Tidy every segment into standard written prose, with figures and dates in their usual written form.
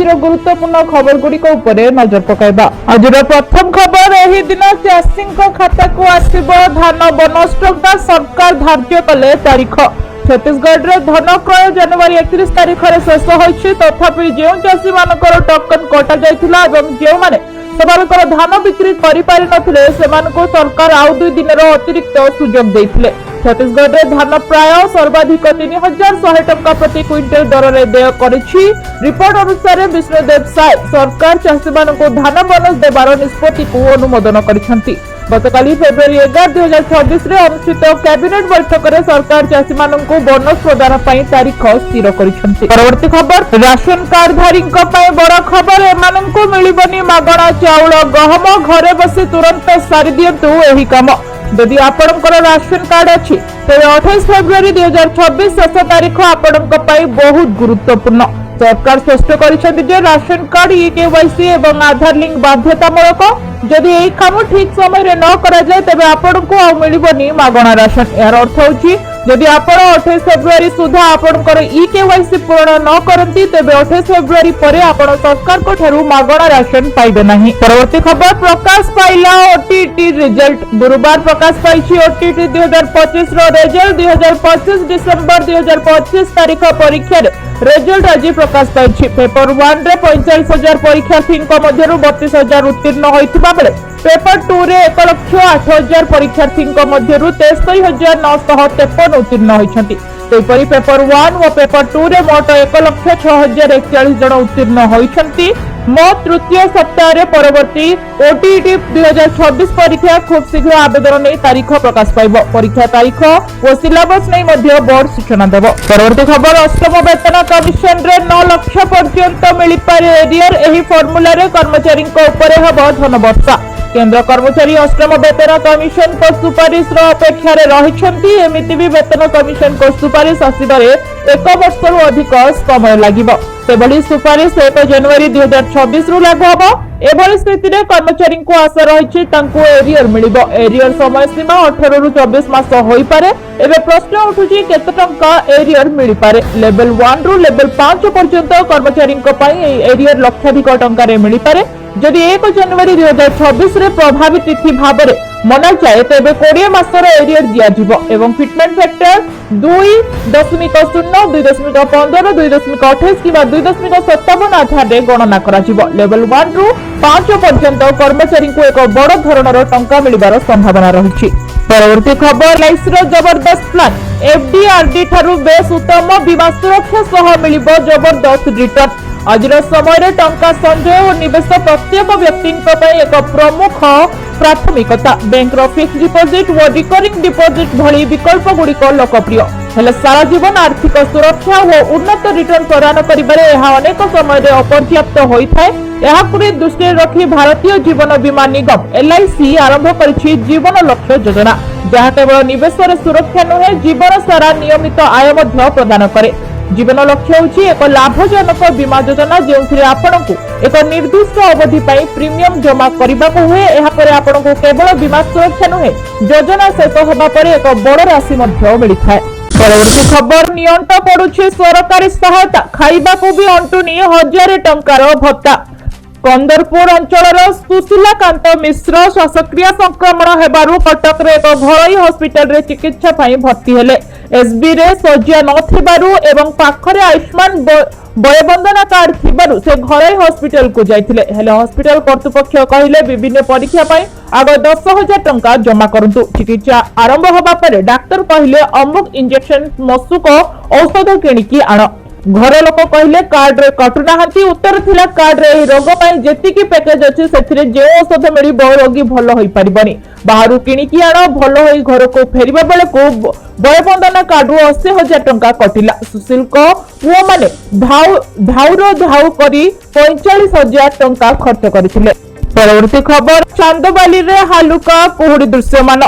आज गुरुत्वपूर्ण खबर गुड़िक नजर पकाइबा। आज प्रथम खबर एही दिन चाषी खाता को आसिबो धान बोनस टंका सरकार धार्य कले तारीख। छत्तीसगढ़ रे धान क्रय जनवरी 31 तारीख रे शेष होइछि। तथापि जेउ चाषी मानकर टोकन कटा जायथिला एवं जेउ माने सेमानकर धान बिक्री करि पारि नथिले सेमानको सरकार आउ 2 दिन रो अतिरिक्त सुजोग दैथिले। छत्तीसगढ़ रे धान प्राय सर्वाधिक 3100 टंका प्रति क्विंटल दर रे देय करिछि। रिपोर्ट अनुसार विष्णुदेव साय सरकार चाषी माननको धान बोनस देबार निष्पत्ति को अनुमोदन करिसंती। गतकाली फेब्रुआरी 11 2026 रे अनुष्ठित कैबिनेट बैठक रे सरकार चाषी माननको बोनस प्रदान पई तारीख स्थिर करिसंती। परवर्ती खबर राशन कार्ड धारीଙ୍କ पई बड़ खबर एमाननको मिलिबनी मागणा चाउल गहम घरे बसी तुरंत सारी दियंतु एही काम। यदि आपणकर राशन कार्ड अच्छी तेरे 28 फेब्रुआरी 2026 शेष तारीख आपणक पई बहुत गुरुत्वपूर्ण। सरकार स्पष्ट करिसेंति जे राशन कार्ड ई-केवाईसी एवं आधार लिंक बाध्यतामूलक। जदि एही काम ठीक समय रे न करा जाय तबे आपणको आ मिलिबनी मागणा राशन। यार अर्थ होछि जदि आपण 28 फेब्रुआरी सुधा आपणकर ई-केवाईसी पूर्ण न करंती तबे 28 फेब्रुआरी परे आपण सरकार को ठारू मागणा राशन पाइबे नाही। परवर्ती खबर प्रकाश पाइला ओटीटी रिजल्ट। गुरुवार प्रकाश पाइछि ओटीटी 2025 रो रिजल्ट। 2025 डिसेंबर 2025 तारीख परीक्षा रे रिजल्ट आज प्रकाश पाइछि। पेपर 1 रे 45,000 परीक्षार्थी मध्यरु 32,000 उत्तीर्ण होइथिबा बेले पेपर 2 रे 1,08,000 परीक्षार्थी मध्यरु 63,953 उत्तीर्ण होइछंती। सेपरि पेपर 1 और पेपर 2 रे मोट 1,06,041 जन उत्तीर्ण होइछंती। मोट तृतीय सप्ताह रे परवर्ती ओटीटी 2026 परीक्षा खूब शीघ्र आवेदन नै तारीख प्रकाश पाइबो। परीक्षा तारीख और सिलेबस नै मध्य बोर्ड सूचना देबो। परवर्ती खबर अष्टम वेतन कमिशन रे 9 लाख पर्यंत मिली पारे एरियर। एही फार्मूला रे कर्मचारी को ऊपर हबो धन वर्षा। केंद्र कर्मचारी अष्टम वेतन कमिशन को सुपारिश अपेक्षा रही। एमिति भी वेतन कमिशन को सुपारिश आसबारे 1 वर्ष रु अधिक समय लगिबो। सेभली सुपारिश 1 जनवरी 2026 रु लागू हबो। एभली स्थिति रे कर्मचारी को आशा रही तांको एरियर मिलिबो। एरियर समय सीमा 18 रु 24 मास होई पारे। एबे प्रश्न उठुची केते टंका एरियर मिली पारे। लेवल 1 रु लेवल 5 पर्यंत कर्मचारी को पई एरियर लक्षाधिक टंका रे मिली पारे। जदि 1 जनवरी 2026 रे प्रभावित तिथि भाबरे मना जाए तेबे 20 मासर एरियर दिया जिवो एवं फिटमेंट फैक्टर 2.0, 2.15, 2.28 किबा 2.57 आधार रे गणना करा जिवो। लेवल 1 रु 5 पर्यंत कर्मचारी को एक बड़ धरणर टंका मिलिबार संभावना रहिछि। परवर्ती खबर लाइसरो जबरदस्त प्लान। एफडीआरडी ठारू बेस उत्तम बीमा सुरक्षा सह मिलिबो जबरदस्त रिटर्न। आज समय टंका संचय और निवेश प्रत्येक व्यक्ति एक प्रमुख प्राथमिकता। बैंक फिक्स डिपोजिट और रिकरिंग डिपोजिट भली विकल्प गुड़िक लोकप्रिय हेले सारा जीवन आर्थिक सुरक्षा और उन्नत रिटर्न प्रदान करिबारे एहा अनेक समय अपर्याप्त होइथाय। एहाकु दृष्टि रखी भारतीय जीवन बीमा निगम एलआईसी आरंभ करिछि जीवन लक्ष्य योजना, जहा केवल निवेश सुरक्षा नुहे जीवन सारा नियमित आय मध्य प्रदान करे। जीवन लक्ष्य होछि एक लाभजनक बीमा योजना जेउथिरे आपनकु एक निर्दिष्ट अवधि पई प्रीमियम जमा करबाको हुए। एहा परे आपनकु केवल बीमा सुरक्षा नुहे योजना शेष होबा परे एक बड़ राशि मध्य मिलिथाय। परवर्ती खबर नियंट पड़ुछि सरकारी सहायता। खाइबाकु भी अंटुनी 1000 टंकार भत्ता। कंदरपुर अंचल सुशीलाकांत मिश्र श्वासक्रिया संक्रमण हेबारु कटक रे एक घरोई हॉस्पिटल रे चिकित्सा पई भर्ती हेले। एसबी रे सज्जा नथिबारु एवं पाखरे आयुष्मान बयबंदना कार्ड थिबारु से घरोई हॉस्पिटल को जाइथिले। हेले हॉस्पिटल कर्तृपक्ष कहिले विभिन्न परीक्षा पई आग 10,000 टंका जमा करंतु। चिकित्सा आरंभ होबा परे डाक्टर कहिले अमुक इंजेक्शन मसुक औषध किनिकी आण। घर लोक कहले कार्ड रे कटुनाहांती। उत्तर थिला कार्ड रे रोग पई जेतिकी पैकेज अछि सेथिरे जे औषध मिलिबो रोगी भलो होई परिबनी। बाहरु किनिकी आण भलो होई घर को फेरिबा बेले को बयबंदना कार्ड 80,000 टंका कटिला। सुशील को पुओ माने धाउ करी 45,000 टंका खर्च करथिले। परवर्ती खबर चांदबाली रे हालुका कुहुडी दृश्यमान।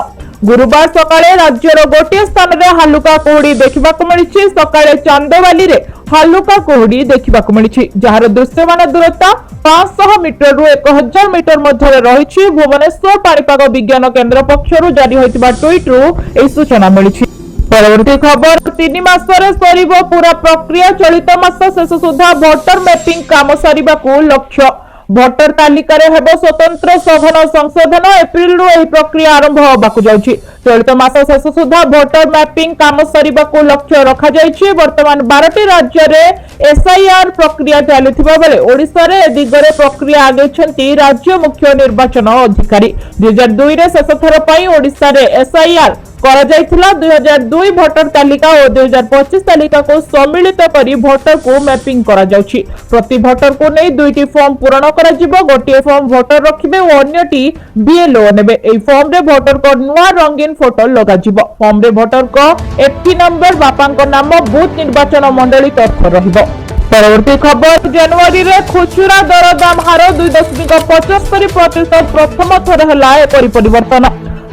गुरुवार सकाळे राज्यर गोटे स्थान रे हालुका कुहुडी देखिबाकु मिलिछि। सकाळे चांदबाली रे हालुका कुहुडी देखिबाकु मिलिछि, जहार दृश्यमान दूरता 500 मीटर रु 1000 मीटर मध्य रहिछि। भुवनेश्वर पाणीपाग विज्ञान केन्द्र पक्षरु जारी होइतिबा ट्वीट रु एई सूचना मिलिछि। परवर्ती खबर 3 मासरे सरिबो पूरा प्रक्रिया चलित मास शेष सुधा भोटर मैपिंग काम सरिबाकू लक्ष्य भोटर तालिका रे हेबो स्वतंत्र सघन संशोधन एप्रिल रु एही प्रक्रिया आरंभ होबाकू जाउछि चलित मास शेष सुधा भोटर मैपिंग काम सरिबाकू लक्ष्य रखा जाइछि वर्तमान 12टी राज्य रे एसआईआर प्रक्रिया चलिथिबा बेले ओडिसा रे ए दिगरे प्रक्रिया आगेछंती राज्य मुख्य निर्वाचन अधिकारी 2002 रे शेष थर पई ओडिसा रे एसआईआर करा जायथिला 2002 भोटर तालिका और 2025 तालिका को सम्मिलित करी भोटर को मैपिंग करा जाउछि प्रति भोटर को नै दुईटी फॉर्म पूरण करा जिवो गोटिए फॉर्म भोटर रखिबे और अन्यटी बीएलओ नेबे एई फॉर्म रे भोटर को नुवा रंगीन फोटो लगा जिवो फॉर्म रे भोटर को एफटी नंबर बापा को नाम बूथ निर्वाचन मंडली तथ्य रहिबो परवर्ती खबर जनवरी रे खुचरा दर दाम हार 2.75% प्रथम थर हला एपरि परिवर्तन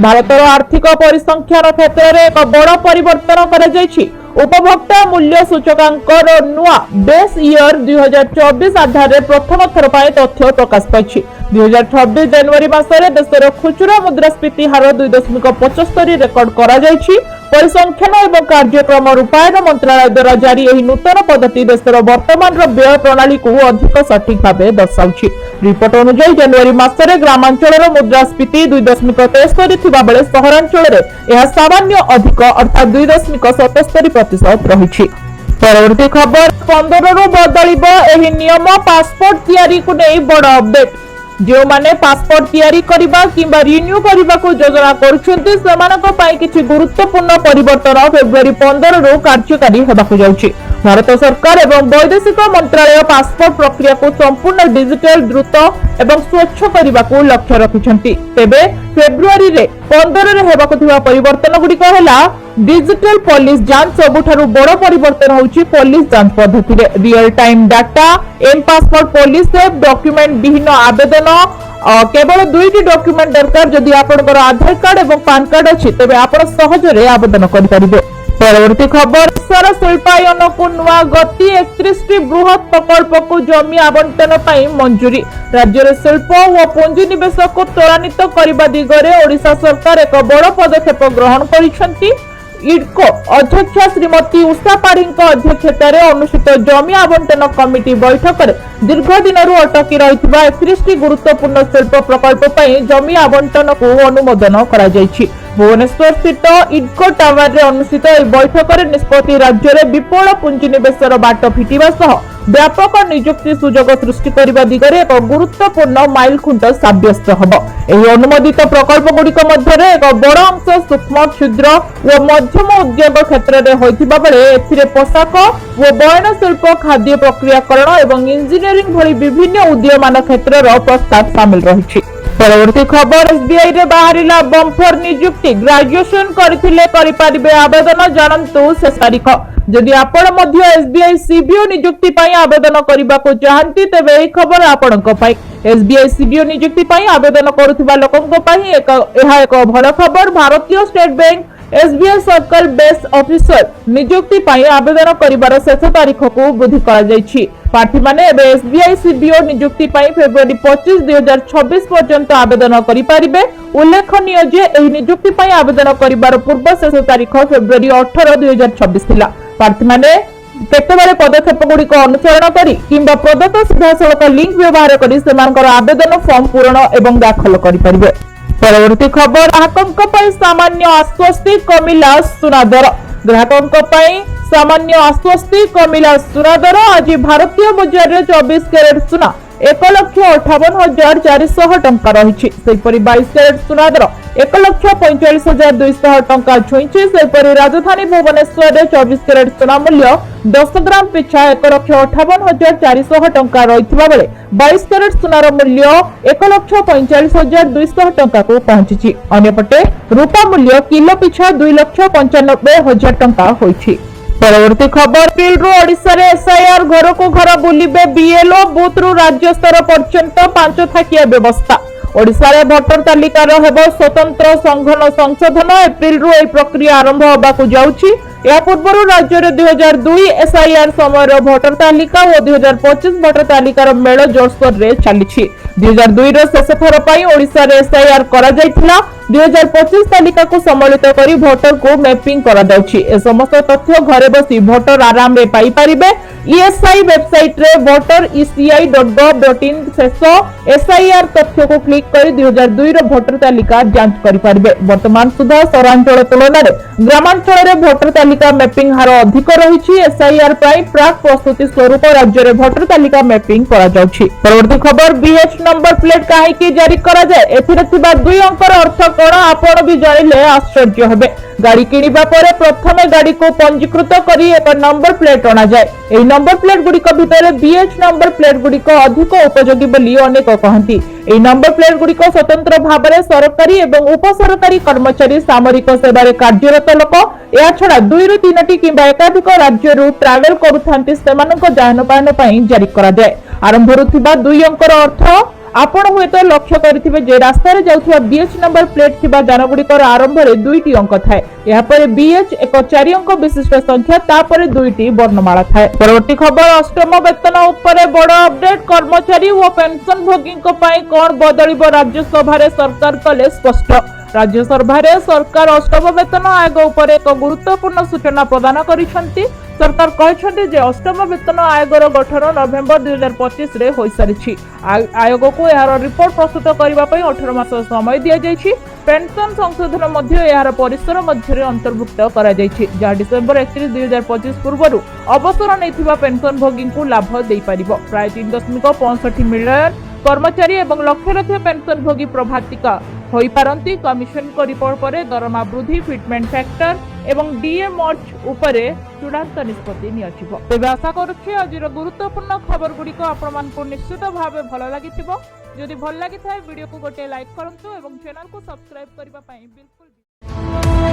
भारतर आर्थिक परिसंख्यान क्षेत्र में एक बड़ परिवर्तन करा जायछि उपभोक्ता मूल्य सूचकांक नुआ बेस इयर 2024 आधार रे प्रथम थर पाए तथ्य प्रकाश पाइछि 2026 जनवरी मासरे देशर खुचरा मुद्रास्फीति हार 2.75 रेकर्ड करा जायछि परिसंख्यान एवं कार्यक्रम रूपायन मंत्रालय द्वारा जारी एही नूतन पद्धति देशर वर्तमान व्यय प्रणाली को अधिक सठिक भाव दर्शाउछि रिपोर्ट अनुसार जनवरी मासरे ग्रामांचल मुद्रास्फीति 2.73 थिबा बेले सहरांचल रे यह सामान्य अधिक अर्थात 2.77% रहिछि परवर्ती खबर 15 रु बदलिबो एही नियम पासपोर्ट तयारी को नै बड़ अपडेट जो माने पासपोर्ट तयारी करिबा किबा रिन्यू करिबा को योजना करूछन्ती सेमानक पई किछि गुरुत्वपूर्ण परिवर्तन फेब्रुआरी 15 रु कार्यकारी हेबाकू जाउछि भारत सरकार एवं वैदेशिक मंत्रालय पासपोर्ट प्रक्रिया को संपूर्ण डिजिटल द्रुत एवं स्वच्छ करिबा को लक्ष्य रखिछन्ती तेबे फेब्रुआरी रे 15 रे हेबाकू थिबा परिवर्तन गुडी कहला डिजिटल पुलिस जांच सबुठारु बड़ परिवर्तन होउछि पुलिस जांच पद्धति रे रियल टाइम डाटा एम पासपोर्ट पुलिस सेफ डॉक्यूमेंट विहीन आवेदन केवल दुईटी डॉक्यूमेंट दरकार जदि आपनकर आधार कार्ड एवं पैन कार्ड अछि तबे आपण सहज रे आवेदन करि परिबे परवर्ती खबर सर शिल्पायन को नुआ गति 31 बृहत प्रकल्प को जमी आवंटन पाई मंजूरी राज्य रे शिल्प और पुंजी निवेश को त्वरान्वित करबा दिगरे ओडिशा सरकार एक बड़ पदक्षेप ग्रहण करिसंती इडको अध्यक्षा श्रीमती उषा पाढ़ी अध्यक्षतार अनुष्ठित जमी आवंटन कमिटी बैठक में दीर्घ दिन अटकी रही 31 गुरुत्वपूर्ण शिल्प प्रकल्प जमी आवंटन को अनुमोदन करा भुवनेश्वर स्थित इडको टावर रे अनुष्ठित बैठक में निष्पत्ति राज्य में विपुल पुंजीनिवेशर बाट फिटिबा सह व्यापक नियुक्ति सुजोग सृष्टि करने दिगरे एक गुरुत्वपूर्ण माइलखुंट साब्यस्त हब एही अनुमोदित प्रकल्प गुड़िक मध्य एक बड़ अंश सूक्ष्म क्षुद्र और मध्यम उद्योग क्षेत्र में होइथिबा बेले एथिरे पोशाक और बयन शिल्प खाद्य प्रक्रियाकरण एवं इंजीनियरिंग भली विभिन्न उद्यमान क्षेत्र प्रस्ताव शामिल रही परवर्ती खबर एसबीआई रे बाहरिला बम्पर नियुक्ति ग्रेजुएशन करथिले करि परिबे आवेदन जानंतु शेष तारीख जदि आपण मध्य एसबीआई सीबीओ नियुक्ति पई आवेदन करबा को चाहंती तबे एई खबर आपणक पई एसबीआई सीबीओ नियुक्ति पई आवेदन करूथिबा लोकंक पई एक भल खबर भारतीय state bank SBI circle base officer नियुक्ति पई आवेदन करिबार शेष तारीख को वृद्धि करा जायछि प्रार्थी माने एबे एसबीआई सीबीओ नियुक्ति पई फेब्रुआरी 25 2026 पर्यंत आवेदन करि परिबे उल्लेखनीय जे एही नियुक्ति पई आवेदन करिबार पूर्व शेष तारीख फेब्रुआरी 18 2026 थिला प्रार्थी माने केतेबारे पदक्षेप गुडी को अनुसरण करी किंबा प्रदत्त सीधासलख लिंक व्यवहार करी सेमानकर आवेदन फॉर्म पूरण एवं दाखल करि परिबे परवर्ती खबर ग्राहकंक पई सामान्य आश्वस्ति कमिला सुना दर ग्राहकंक पई सामान्य आश्वस्ति कमिला सुना दर आज भारतीय बजार रे 24 कैरेट सुना 1,58,400 टंका रही 22 कैरेट सुना दर 1,45,200 टंका छुईछि राजधानी भुवनेश्वर रे 24 कैरेट सुना मूल्य 10 ग्राम पिछा 1,58,400 टंका रही 22 कैरेट सुनार मूल्य 1,45,200 टंका को पहुंची अन्यपटे रूपा मूल्य किलो पिछा 2,95,000 टंका होइछि परवर्ती खबर एप्रिल ओडिशा रे एसआईआर घर को घर बुलिबे बीएलओ बूथ रु राज्य स्तर पर्यंत 5 थाकिया व्यवस्था ओडिशा रे भोटर तालिका रो हेबो स्वतंत्र संघन संशोधन एप्रिल रु एई प्रक्रिया आरंभ होबा को जाउछि या पूर्व राज्य रे 2002 एसआईआर समय भोटर तालिका और 2025 भोटर तालिका मेल जोरसोर रे चली 2002 शेष थर ओडिशा रे एसआईआर करा जायथिला 2025 तालिका को सम्मिलित करी भोटर को मैपिंग करा जाउछि। ए समस्त तथ्य घरे बसी भोटर आराम रे पाई परिबे। ईएसआई वेबसाइट रे voter.eci.gov.in शेष एसआईआर तथ्य को क्लिक करी 2002 रो भोटर तालिका जांच करि परिबे। वर्तमान सुधा सहरांचल तुलन रे ग्रामांचल रे भोटर तालिका मैपिंग हार अधिक रहिछि। एसआईआर प्राय प्राक प्रस्तुति स्वरूप राज्य रे भोटर तालिका मैपिंग करा जाउछि। परवर्ती खबर बीएच नंबर प्लेट काहे की जारी करा जाय एथिरे थिबा 2 अंकर अर्थ कोन आपण भी जानिले आश्चर्य हेबे। गाड़ी किनिबा परे प्रथमे गाड़ी को पंजीकृत करी एक नंबर प्लेट अना जाय। एई नंबर प्लेट गुड़िक भितर बीएच नंबर प्लेट गुड़िक अधिक उपयोगी बोली अनेक कहती। एई नंबर प्लेट गुड़िक स्वतंत्र भाव में सरकारी एवं उपसरकारी कर्मचारी सामरिक सेवा कार्यरत लोक या छड़ा 2 ରୁ 3ଟି किंबा एकाधिक राज्य ट्रावेल करुथांती सेमानक जानपान पई जारी करा जाय। आरंभरु थिबा 2 अंकर अर्थ आपण हुएत लक्ष्य करिथिबे जे रास्ता रे जाउथिबा बीएच नंबर प्लेट थिबा जानगुड़िकर आरंभ रे 2टी अंक थाए। या परे बीएच एक 4 अंक विशिष्ट संख्या तापरे 2टी वर्णमाला थाए। परवर्ती खबर अष्टम वेतन उपरे बड़ अपडेट। कर्मचारी व पेंशन भोगी पई कोन बदलिबो राज्यसभा रे सरकार कले स्पष्ट। राज्यसभा रे सरकार अष्टम वेतन आयोग उपर एक गुरुत्वपूर्ण सूचना प्रदान करिसेंती। सरकार कहछन्ती जे अष्टम वेतन आयोगर गठन नवेम्बर 2025 रे होई सारिछि। आयोग को यार रिपोर्ट प्रस्तुत करबा पई 18 मास समय दिया जायछि। पेंशन संशोधन मध्य यार परिसर मध्य रे अंतर्भुक्त करा जायछि, जा डिसेंबर 31 2025 पूर्वरु अवसर नैथिबा पेंशन भोगी को लाभ देई परिबो। प्राय 3.65 मिलियन कर्मचारी एवं लक्ष लक्ष पेंशन भोगी प्रभातिका होई पारंती। कमिशन को रिपोर्ट परे दरमा वृद्धि, फिटमेंट फैक्टर एवं डीए मर्च उपरे चूड़ांत निष्पत्ति नियाजिबो। तेबे आशा करूछि आजिर गुरुत्वपूर्ण खबर गुडी को आपण मानकु निश्चित भावे भल लागिथिबो। जदि भल लागिथाय वीडियो को गोटे लाइक करंतु एवं चैनल को सब्सक्राइब करबा पई बिल्कुल